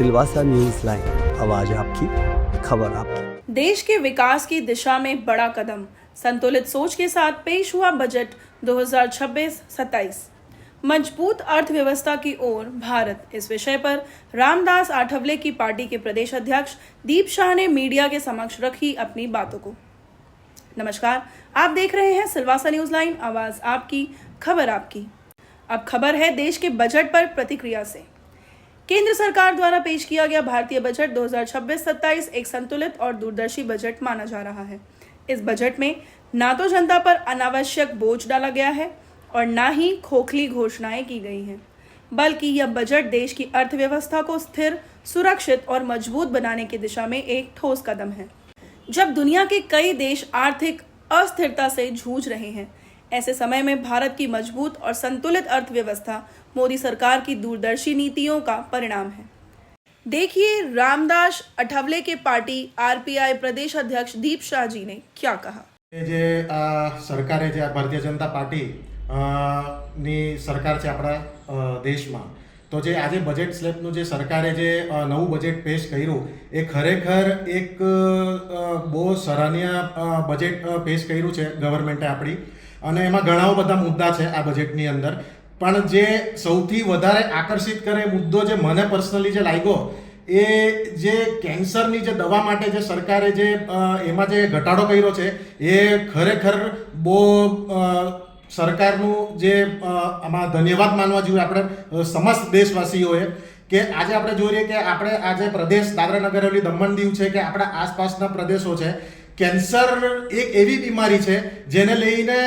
Silvassa news line, आवाज आपकी, खबर आपकी। देश के विकास की दिशा में बड़ा कदम, संतुलित सोच के साथ पेश हुआ बजट 2026-27, मजबूत अर्थव्यवस्था की ओर भारत। इस विषय पर रामदास आठवले की पार्टी के प्रदेश अध्यक्ष दीप शाह ने मीडिया के समक्ष रखी अपनी बातों को। नमस्कार, आप देख रहे हैं सिलवासा न्यूज लाइन, आवाज आपकी, खबर आपकी। अब खबर है देश के बजट पर प्रतिक्रिया से। केंद्र सरकार द्वारा पेश किया गया भारतीय बजट 2026-27 एक संतुलित और दूरदर्शी बजट माना जा रहा है। इस बजट में ना तो जनता पर अनावश्यक बोझ डाला गया है और ना ही खोखली घोषणाएं की गई हैं, बल्कि यह बजट देश की अर्थव्यवस्था को स्थिर, सुरक्षित और मजबूत बनाने की दिशा में एक ठोस कदम है। जब दुनिया के कई देश आर्थिक अस्थिरता से जूझ रहे हैं, ऐसे समय में भारत की मजबूत और संतुलित अर्थव्यवस्था मोदी सरकार की दूरदर्शी नीतियों का परिणाम है। देखिए रामदास आठवले के पार्टी आरपीआई प्रदेश अध्यक्ष दीप शाह जी ने क्या कहा। જે સરકારે જે ભારતીય જનતા પાર્ટી ની સરકાર છે આપણા દેશમાં, તો જે આજે બજેટ સ્લેબનું જે સરકારે જે નવું બજેટ પેશ કર્યું એ ખરેખર એક બહુ સરાહનીય બજેટ પેશ કર્યું છે ગવર્મેન્ટે આપણી, અને એમાં ઘણા બધા મુદ્દા છે આ બજેટની અંદર. પણ જે સૌથી વધારે આકર્ષિત કરે મુદ્દો જે મને પર્સનલી જે લાગ્યો એ જે કેન્સરની જે દવા માટે જે સરકારે જે એમાં જે ઘટાડો કર્યો છે એ ખરેખર બહુ સરકારનું જે આમાં ધન્યવાદ માનવા જોઈએ આપણે સમસ્ત દેશવાસીઓએ, કે આજે આપણે જોઈ રહીએ કે આપણે આજે પ્રદેશ દાદરા નગર હવેલી દમણ દીવ છે કે આપણા આસપાસના પ્રદેશો છે, કેન્સર એક એવી બીમારી છે જેને લઈને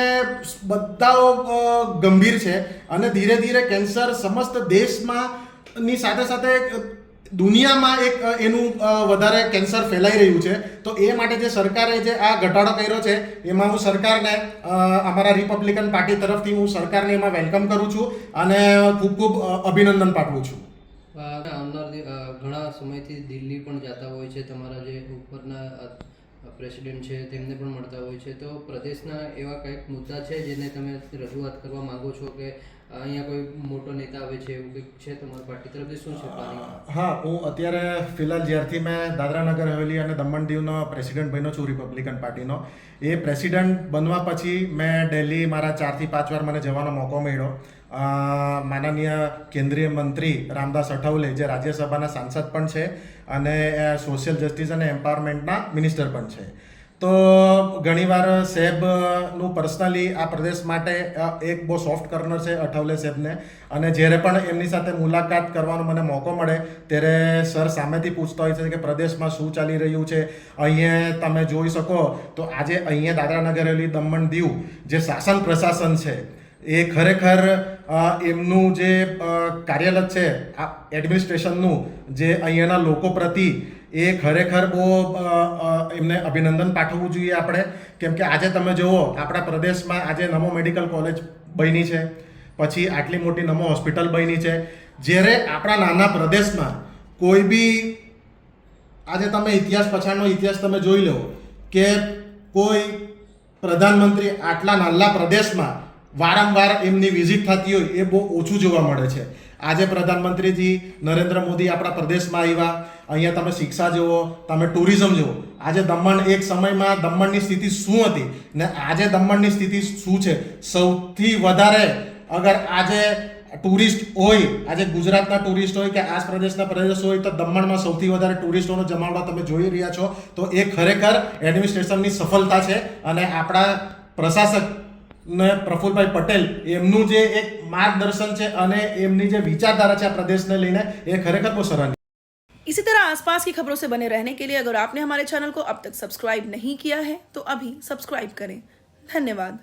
બધા ગંભીર છે અને ધીરે ધીરે કેન્સર સમસ્ત દેશમાંની સાથે સાથે દુનિયામાં એક એનું વધારે કેન્સર ફેલાઈ રહ્યું છે. તો એ માટે જે સરકારે જે આ ઘટાડો કર્યો છે એમાં હું સરકારને અમારા રિપબ્લિકન પાર્ટી તરફથી હું સરકારને એમાં વેલકમ કરું છું અને ખૂબ ખૂબ અભિનંદન પાઠવું છું. ઘણા સમયથી દિલ્હી પણ જતા હોય છે, તમારા જે ઉપરના પ્રેસિડેન્ટ છે તેમને પણ મળતા હોય છે, તો પ્રદેશના એવા કંઈક મુદ્દા છે જેને તમે રજૂઆત કરવા માંગો છો કે અહીંયા કોઈ મોટો નેતા આવે છે એવું કંઈક છે તમારી પાર્ટી તરફથી, શું છે પ્લાનિંગ? હા, હું અત્યારે ફિલહાલ જ્યારથી મેં દાદરા નગર હવેલી અને દમણ દીવનો પ્રેસિડેન્ટ બન્યો છું રિપબ્લિકન પાર્ટીનો, એ પ્રેસિડેન્ટ બનવા પછી મેં દિલ્હી મારા 4 થી 5 વાર મને જવાનો મોકો મળ્યો. માનનીય કેન્દ્રીય મંત્રી રામદાસ આઠવલે જે રાજ્યસભાના સાંસદ પણ છે અને સોશિયલ જસ્ટિસ અને એમ્પાવરમેન્ટના મિનિસ્ટર પણ છે, તો ઘણીવાર સાહેબનું પર્સનલી આ પ્રદેશ માટે એક બહુ સોફ્ટ કોર્નર છે આઠવલે સાહેબને, અને જ્યારે પણ એમની સાથે મુલાકાત કરવાનો મને મોકો મળે ત્યારે સર સામેથી પૂછતા હોય છે કે પ્રદેશમાં શું ચાલી રહ્યું છે. અહીંયા તમે જોઈ શકો તો આજે અહીંયા દાદરા નગર હવેલી દમણ દીવ જે શાસન પ્રશાસન છે એ ખરેખર એમનું જે કાર્યાલય છે આ એડમિનિસ્ટ્રેશનનું જે અહીંયાના લોકો પ્રતિ એ ખરેખર બહુ એમને અભિનંદન પાઠવવું જોઈએ આપણે, કેમ કે આજે તમે જુઓ આપણા પ્રદેશમાં આજે નમો મેડિકલ કોલેજ બની છે, પછી આટલી મોટી નમો હોસ્પિટલ બની છે. જ્યારે આપણા નાના પ્રદેશમાં કોઈ બી આજે તમે ઇતિહાસ પછાડનો ઇતિહાસ તમે જોઈ લો કે કોઈ પ્રધાનમંત્રી આટલા નાના પ્રદેશમાં વારંવાર એમની વિઝિટ થતી હોય એ બહુ ઓછું જોવા મળે છે. આજે પ્રધાનમંત્રીજી નરેન્દ્ર મોદી આપણા પ્રદેશમાં આવ્યા, અહીંયા તમે શિક્ષા જુઓ, તમે ટુરિઝમ જુઓ. આજે દમણ એક સમયમાં દમણની સ્થિતિ શું હતી ને આજે દમણની સ્થિતિ શું છે. સૌથી વધારે અગર આજે ટુરિસ્ટ હોય, આજે ગુજરાતના ટુરિસ્ટ હોય કે આ પ્રદેશના પ્રદેશ હોય, તો દમણમાં સૌથી વધારે ટુરિસ્ટોનો જમાવડો તમે જોઈ રહ્યા છો. તો એ ખરેખર એડમિનિસ્ટ્રેશનની સફળતા છે અને આપણા પ્રશાસક ને પ્રફુલભાઈ પટેલ એમનું જે એક માર્ગદર્શન છે અને એમની જે વિચારધારા છે આ પ્રદેશને લઈને એ ખરેખર બહુ સરાહનીય. इसी तरह आसपास की खबरों से बने रहने के लिए अगर आपने हमारे चैनल को अब तक सब्सक्राइब नहीं किया है तो अभी सब्सक्राइब करें। धन्यवाद।